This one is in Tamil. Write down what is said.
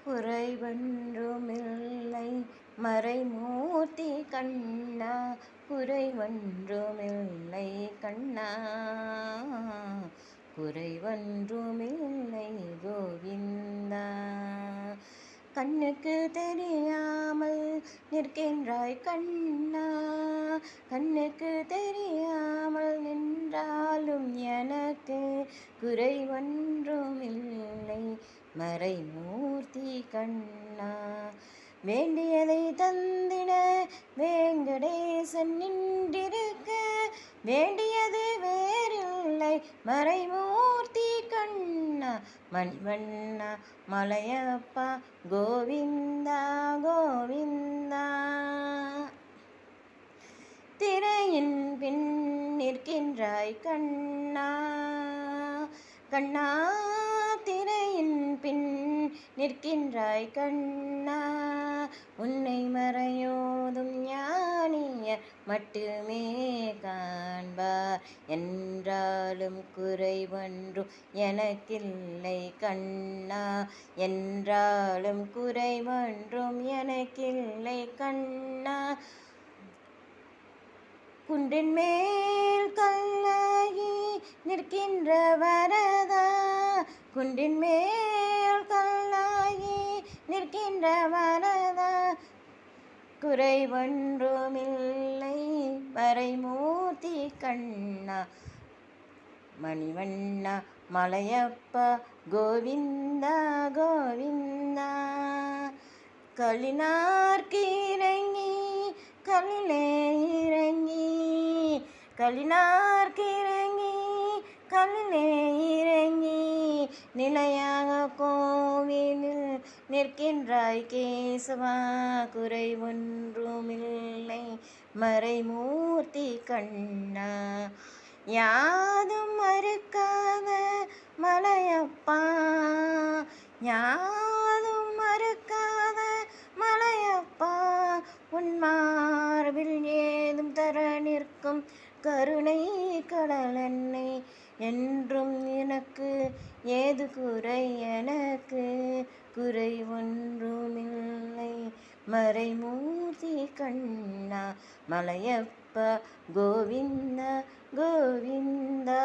குறைவொன்றுமில்லை மறைமூர்த்தி கண்ணா, குறைவொன்றுமில்லை கண்ணா, குறைவொன்றுமில்லை கோவிந்தா. கண்ணுக்கு தெரியாமல் நிற்கின்றாய் கண்ணா, கண்ணுக்கு தெரியாமல் நின்றாலும் எனக்கு குறைவொன்றுமில்லை மறைமூர்த்தி கண்ணா. வேண்டியதை தந்திட வேங்கடேசன் நின்றிருக்க, வேண்டியது வேறில்லை மறைமூர்த்தி கண்ணா. மணிவண்ணா மலையப்பா கோவிந்தா கோவிந்தா. திரையின் பின் நிற்கின்றாய் கண்ணா, கண்ணா திரையின் பின் நிற்கின்றாய் கண்ணா. உன்னை மறையோதும் ஞானியர் மட்டுமே காண்பார், என்றாலும் குறைவொன்றும் எனக்கில்லை கண்ணா, என்றாலும் குறைவொன்றும் எனக்கில்லை கண்ணா. குன்றின் மேல் கல்லாகி நிற்கின்ற வரதா, குன்றின் மேல் கல்லாகி நிற்கின்ற வரதா. குறைவொன்றுமில்லை மறைமூர்த்தி கண்ணா. மணிவண்ணா மலையப்பா கோவிந்தா கோவிந்தா. கலினார்க்கு இறங்கி கல்லிலே இறங்கி, கலினார்க்கு இறங்கி கல்லிலே இறங்கி, நிலையாக கோவிலில் நிற்கின்றாய் கேசவா. குறைவொன்றுமில்லை மறைமூர்த்தி கண்ணா. யாதும் மறுக்காத மலையப்பா, யாதும் மறுக்காத மலையப்பா. உன் மார்பில் ஏதும் தர நிற்கும் கருணை கடலன்னை, என்றும் எனக்கு ஏது குறை எனக்கு குறைவொன்றுமில்லை மறைமூர்த்தி கண்ணா. மலையப்பா கோவிந்தா கோவிந்தா.